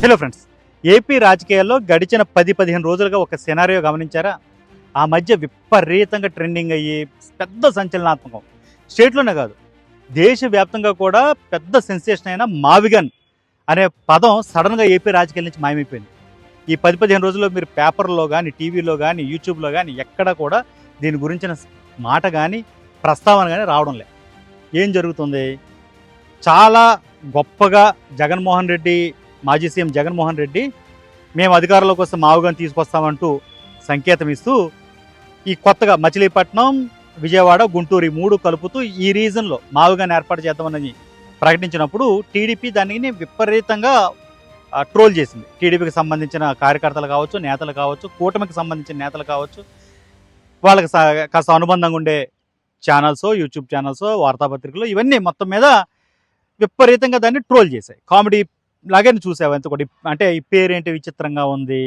Hello friends, AP రాజకీయాల్లో గడిచిన 10-15 రోజులుగా ఒక సినారియో గమనించారా? ఆ మధ్య విపరీతంగా ట్రెండింగ్ అయ్యి పెద్ద సంచలనాత్మకం. స్టేట్లోనే కాదు, దేశవ్యాప్తంగా కూడా పెద్ద సెన్సేషన్ అయిన మావిగన్ అనే పదం సడన్గా ఏపీ రాజకీయాల నుంచి మాయమైపోయింది. ఈ 10-15 రోజుల్లో మీరు పేపర్లో కానీ, టీవీలో కానీ, యూట్యూబ్లో కానీ ఎక్కడ కూడా దీని గురించిన మాట కానీ, ప్రస్తావన కానీ రావడం లేదు. ఏం జరుగుతుంది? చాలా గొప్పగా జగన్మోహన్ రెడ్డి, మాజీ సీఎం జగన్మోహన్ రెడ్డి, మేము అధికారంలోకి వస్తే మావుగాని తీసుకొస్తామంటూ సంకేతం ఇస్తూ ఈ కొత్తగా మచిలీపట్నం, విజయవాడ, గుంటూరు 3 కలుపుతూ ఈ రీజన్లో మావుగాని ఏర్పాటు చేద్దామని ప్రకటించినప్పుడు టీడీపీ దానిని విపరీతంగా ట్రోల్ చేసింది. టీడీపీకి సంబంధించిన కార్యకర్తలు కావచ్చు, నేతలు కావచ్చు, కూటమికి సంబంధించిన నేతలు కావచ్చు, వాళ్ళకి కాస్త అనుబంధంగా ఉండే ఛానల్స్, యూట్యూబ్ ఛానల్స్, వార్తాపత్రికలు ఇవన్నీ మొత్తం మీద విపరీతంగా దాన్ని ట్రోల్ చేశాయి. కామెడీ లాగానే చూసావు అంత కూడా. అంటే ఈ పేరేంటి విచిత్రంగా ఉంది,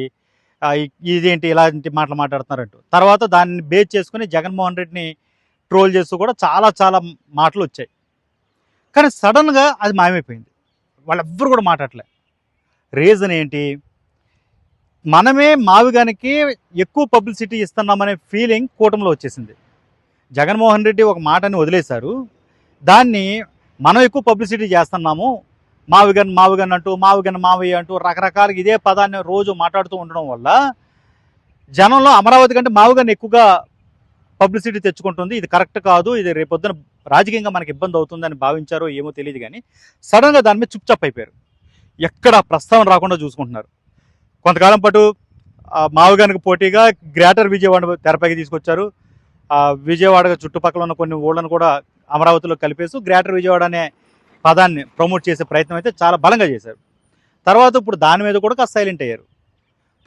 ఇదేంటి ఇలాంటి మాటలు మాట్లాడుతున్నారంటూ. తర్వాత దాన్ని బేస్ చేసుకుని జగన్మోహన్ రెడ్డిని ట్రోల్ చేస్తూ కూడా చాలా చాలా మాటలు వచ్చాయి. కానీ సడన్గా అది మాయమైపోయింది. వాళ్ళెవ్వరు కూడా మాట్లాడలే. రీజన్ ఏంటి? మనమే మావిగానికి ఎక్కువ పబ్లిసిటీ ఇస్తున్నామనే ఫీలింగ్ కూటమిలో వచ్చేసింది. జగన్మోహన్ రెడ్డి ఒక మాటని వదిలేశారు, దాన్ని మనం ఎక్కువ పబ్లిసిటీ చేస్తున్నాము, మావిగన్ మావిగన్ అంటూ, మావిగన్ మావయ్య అంటూ రకరకాలుగా ఇదే పదాన్ని రోజు మాట్లాడుతూ ఉండడం వల్ల జనంలో అమరావతి కంటే మావిగన్ ఎక్కువగా పబ్లిసిటీ తెచ్చుకుంటుంది. ఇది కరెక్ట్ కాదు, ఇది రేపొద్దున రాజకీయంగా మనకి ఇబ్బంది అవుతుందని భావించారో ఏమో తెలియదు. కానీ సడన్గా దాని మీద చుప్చాప్ అయిపోయారు. ఎక్కడ ప్రస్తావన రాకుండా చూసుకుంటున్నారు. కొంతకాలం పాటు మావిగానికి పోటీగా గ్రేటర్ విజయవాడ తెరపైకి తీసుకొచ్చారు. విజయవాడ చుట్టుపక్కల ఉన్న కొన్ని ఊళ్ళను కూడా అమరావతిలో కలిపేస్తూ గ్రేటర్ విజయవాడ అనే పదాన్ని ప్రమోట్ చేసే ప్రయత్నం అయితే చాలా బలంగా చేశారు. తర్వాత ఇప్పుడు దాని మీద కూడా కాస్త సైలెంట్ అయ్యారు.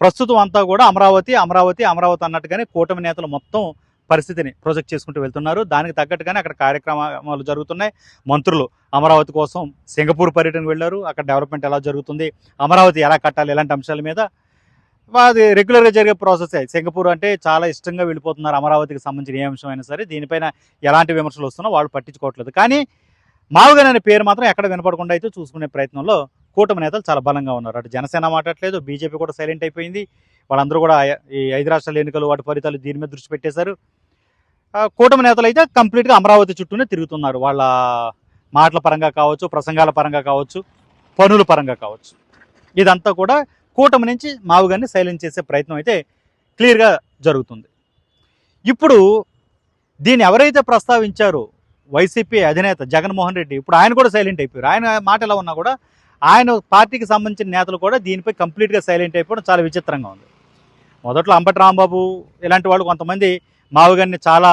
ప్రస్తుతం అంతా కూడా అమరావతి అమరావతి అమరావతి అన్నట్టుగానే కూటమి నేతలు మొత్తం పరిస్థితిని ప్రొజెక్ట్ చేసుకుంటూ వెళ్తున్నారు. దానికి తగ్గట్టుగానే అక్కడ కార్యక్రమాలు జరుగుతున్నాయి. మంత్రులు అమరావతి కోసం సింగపూర్ పర్యటనకు వెళ్ళారు. అక్కడ డెవలప్మెంట్ ఎలా జరుగుతుంది, అమరావతి ఎలా కట్టాలి, ఇలాంటి అంశాల మీద అది రెగ్యులర్గా జరిగే ప్రాసెస్. సింగపూర్ అంటే చాలా ఇష్టంగా వెళ్ళిపోతున్నారు. అమరావతికి సంబంధించిన ఏ అంశం అయినా సరే దీనిపైన ఎలాంటి విమర్శలు వస్తున్నా వాళ్ళు పట్టించుకోవట్లేదు. కానీ మావుగాని అనే పేరు మాత్రం ఎక్కడ వినపడకుండా అయితే చూసుకునే ప్రయత్నంలో కూటమి నేతలు చాలా బలంగా ఉన్నారు. అటు జనసేన మాట్లాడలేదు, బీజేపీ కూడా సైలెంట్ అయిపోయింది. వాళ్ళందరూ కూడా ఈ 5 రాష్ట్రాల ఎన్నికలు, వాటి ఫలితాలు దీని మీద దృష్టి పెట్టేశారు. కూటమి నేతలు అయితే కంప్లీట్గా అమరావతి చుట్టూనే తిరుగుతున్నారు. వాళ్ళ మాటల పరంగా కావచ్చు, ప్రసంగాల పరంగా కావచ్చు, పనుల పరంగా కావచ్చు. ఇదంతా కూడా కూటమి నుంచి మావుగాన్ని సైలెంట్ చేసే ప్రయత్నం అయితే క్లియర్గా జరుగుతుంది. ఇప్పుడు దీన్ని ఎవరైతే ప్రస్తావించారో వైసీపీ అధినేత జగన్మోహన్ రెడ్డి, ఇప్పుడు ఆయన కూడా సైలెంట్ అయిపోయారు. ఆయన మాట ఎలా ఉన్నా కూడా ఆయన పార్టీకి సంబంధించిన నేతలు కూడా దీనిపై కంప్లీట్గా సైలెంట్ అయిపోవడం చాలా విచిత్రంగా ఉంది. మొదట్లో అంబటి రాంబాబు ఇలాంటి వాళ్ళు కొంతమంది మావుగాన్ని చాలా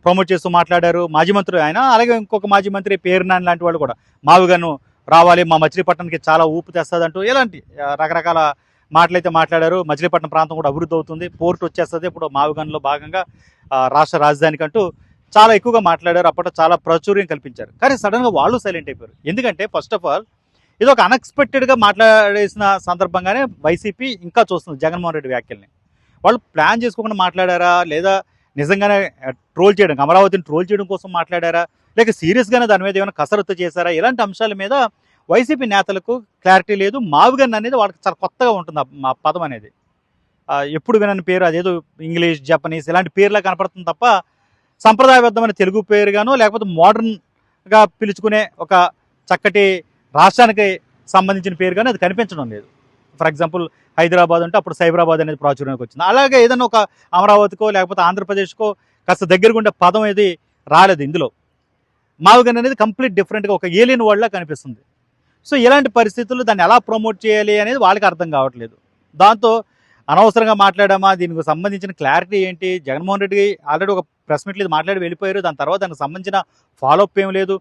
ప్రమోట్ చేస్తూ మాట్లాడారు. మాజీ మంత్రి ఆయన, అలాగే ఇంకొక మాజీ మంత్రి పేరునాని లాంటి వాళ్ళు కూడా మావుగాను రావాలి, మా మచిలీపట్నానికి చాలా ఊపు తెస్తుందంటూ ఇలాంటి రకరకాల మాటలైతే మాట్లాడారు. మచిలీపట్నం ప్రాంతం కూడా అభివృద్ధి అవుతుంది, పోర్టు వచ్చేస్తుంది ఇప్పుడు మావుగాన్లో భాగంగా రాష్ట్ర రాజధానికంటూ చాలా ఎక్కువగా మాట్లాడారు. అప్పట్లో చాలా ప్రాచుర్యం కల్పించారు. కానీ సడన్గా వాళ్ళు సైలెంట్ అయిపోయారు. ఎందుకంటే ఫస్ట్ ఆఫ్ ఆల్ ఇది ఒక అన్ఎక్స్పెక్టెడ్గా మాట్లాడేసిన సందర్భంగానే వైసీపీ ఇంకా చూస్తుంది జగన్మోహన్ రెడ్డి వ్యాఖ్యల్ని. వాళ్ళు ప్లాన్ చేసుకోకుండా మాట్లాడారా, లేదా నిజంగానే ట్రోల్ చేయడం, అమరావతిని ట్రోల్ చేయడం కోసం మాట్లాడారా, లేక సీరియస్గానే దాని మీద ఏమైనా కసరత్తు చేశారా? ఇలాంటి అంశాల మీద వైసీపీ నేతలకు క్లారిటీ లేదు. మావుగన్ అనేది వాళ్ళకి చాలా కొత్తగా ఉంటుంది ఆ పదం అనేది. ఎప్పుడు వినని పేరు, అదేదో ఇంగ్లీష్, జపనీస్ ఇలాంటి పేర్లా కనపడుతుంది తప్ప సంప్రదాయబద్ధమైన తెలుగు పేరుగానో లేకపోతే మోడర్న్గా పిలుచుకునే ఒక చక్కటి రాష్ట్రానికి సంబంధించిన పేరుగానే అది కనిపించడం లేదు. ఫర్ ఎగ్జాంపుల్ హైదరాబాద్ అంటే అప్పుడు సైబరాబాద్ అనేది ప్రాచుర్యానికి వచ్చింది. అలాగే ఏదైనా ఒక అమరావతికో లేకపోతే ఆంధ్రప్రదేశ్కో కాస్త దగ్గరగా ఉండే పదం ఏది రాలేదు ఇందులో. మావుగన్ అనేది కంప్లీట్ డిఫరెంట్గా ఒక ఏలియన్ వర్డ్లా కనిపిస్తుంది. సో ఇలాంటి పరిస్థితుల్లో దాన్ని ఎలా ప్రమోట్ చేయాలి అనేది వాళ్ళకి అర్థం కావట్లేదు. దాంతో అనవసరంగా మాట్లాడామా, దీనికి సంబంధించిన క్లారిటీ ఏంటి? జగన్మోహన్ రెడ్డి ఆల్రెడీ ఒక ప్రెస్ మీట్లు ఇది మాట్లాడి వెళ్ళిపోయారు. దాని తర్వాత దానికి సంబంధించిన ఫాలోఅప్ ఏం లేదు.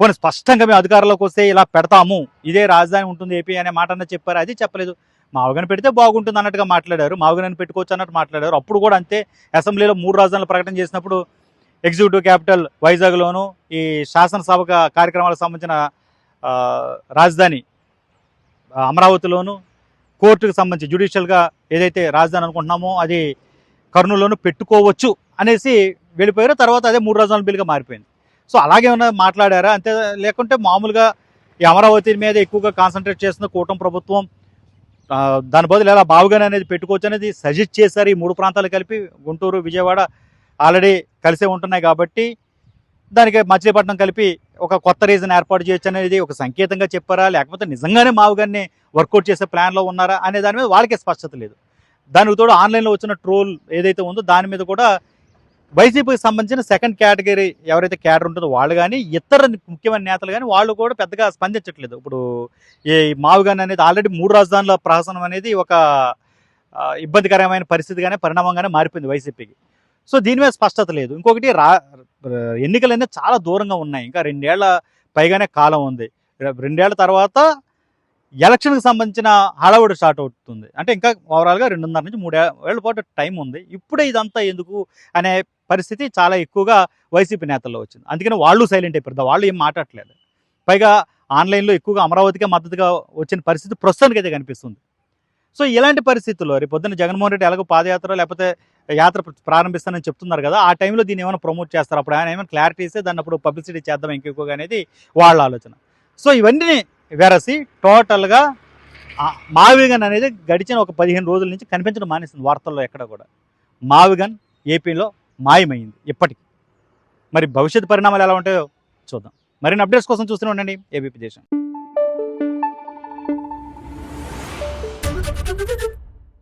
పోనీ స్పష్టంగా మేము అధికారంలోకి వస్తే ఇలా పెడతాము, ఇదే రాజధాని ఉంటుంది ఏపీ అనే మాట అన్నది చెప్పారు, అది చెప్పలేదు. మావుగన్ పెడితే బాగుంటుంది అన్నట్టుగా మాట్లాడారు, మావుగన్ పెట్టుకోవచ్చు అన్నట్టు మాట్లాడారు. అప్పుడు కూడా అంతే, అసెంబ్లీలో 3 రాజధానుల ప్రకటన చేసినప్పుడు ఎగ్జిక్యూటివ్ క్యాపిటల్ వైజాగ్లోను, ఈ శాసనసభ కార్యక్రమాలకు సంబంధించిన రాజధాని అమరావతిలోను, కోర్టుకు సంబంధించి జ్యుడిషియల్గా ఏదైతే రాజధాని అనుకుంటున్నామో అది కర్నూలులోనూ పెట్టుకోవచ్చు అనేసి వెళ్ళిపోయారు. తర్వాత అదే 3 రాజధానుల బిల్లుగా మారిపోయింది. సో అలాగే మాట్లాడారా అంతే, లేకుంటే మామూలుగా ఈ అమరావతి మీద ఎక్కువగా కాన్సన్ట్రేట్ చేస్తున్న కూటమి ప్రభుత్వం దాని బదులు ఎలా బావుగాని అనేది పెట్టుకోవచ్చు అనేది సజెస్ట్ చేశారు. ఈ 3 ప్రాంతాలు కలిపి గుంటూరు, విజయవాడ ఆల్రెడీ కలిసే ఉంటున్నాయి కాబట్టి దానికి మచిలీపట్నం కలిపి ఒక కొత్త రీజన్ ఏర్పాటు చేయొచ్చు అనేది ఒక సంకేతంగా చెప్పారా, లేకపోతే నిజంగానే మావుగాన్ని వర్కౌట్ చేసే ప్లాన్లో ఉన్నారా అనే దాని మీద వాళ్ళకే స్పష్టత లేదు. దానికి తోడు ఆన్లైన్లో వచ్చిన ట్రోల్ ఏదైతే ఉందో దాని మీద కూడా వైసీపీకి సంబంధించిన సెకండ్ కేటగిరీ ఎవరైతే క్యాడర్ ఉంటుందో వాళ్ళు కానీ ఇతర ముఖ్యమైన నేతలు కానీ వాళ్ళు కూడా పెద్దగా స్పందించట్లేదు. ఇప్పుడు ఈ మావుగాని అనేది ఆల్రెడీ 3 రాజధానుల ప్రహసనం అనేది ఒక ఇబ్బందికరమైన పరిస్థితిగానే పరిణామంగానే మారిపోయింది వైసీపీకి. సో దీని మీద స్పష్టత లేదు. ఇంకొకటి ఎన్నికలన్నీ చాలా దూరంగా ఉన్నాయి. ఇంకా 2 ఏళ్ల పైగానే కాలం ఉంది. 2 ఏళ్ల తర్వాత ఎలక్షన్కి సంబంధించిన హడావుడి స్టార్ట్ అవుతుంది. అంటే ఇంకా ఓవరాల్గా 2.5 నుంచి 3 ఏళ్ల పాటు టైం ఉంది. ఇప్పుడే ఇదంతా ఎందుకు అనే పరిస్థితి చాలా ఎక్కువగా వైసీపీ నేతల్లో వచ్చింది. అందుకని వాళ్ళు సైలెంట్ అయిపోతారు. వాళ్ళు ఏం మాట్లాడట్లేదు. పైగా ఆన్లైన్లో ఎక్కువగా అమరావతికే మద్దతుగా వచ్చిన పరిస్థితి ప్రస్తుతానికి అయితే కనిపిస్తుంది. సో ఇలాంటి పరిస్థితుల్లో రేపు పొద్దున్న జగన్మోహన్ రెడ్డి ఎలాగో పాదయాత్ర లేకపోతే యాత్ర ప్రారంభిస్తానని చెప్తున్నారు కదా, ఆ టైంలో దీన్ని ఏమైనా ప్రమోట్ చేస్తారు. అప్పుడు ఆయన ఏమైనా క్లారిటీ ఇస్తే దాన్ని అప్పుడు పబ్లిసిటీ చేద్దాం ఇంకెక్కువగా అనేది వాళ్ళ ఆలోచన. సో ఇవన్నీ వెరసి టోటల్గా మావిగన్ అనేది గడిచిన ఒక 15 రోజుల నుంచి కనిపించడం మానేసింది వార్తల్లో ఎక్కడ కూడా. మావిగన్ ఏపీలో మాయమైంది ఇప్పటికి. మరి భవిష్యత్ పరిణామాలు ఎలా ఉంటాయో చూద్దాం. మరిన్ని అప్డేట్స్ కోసం చూస్తూనే ఉండండి ఏబీపీ దేశం.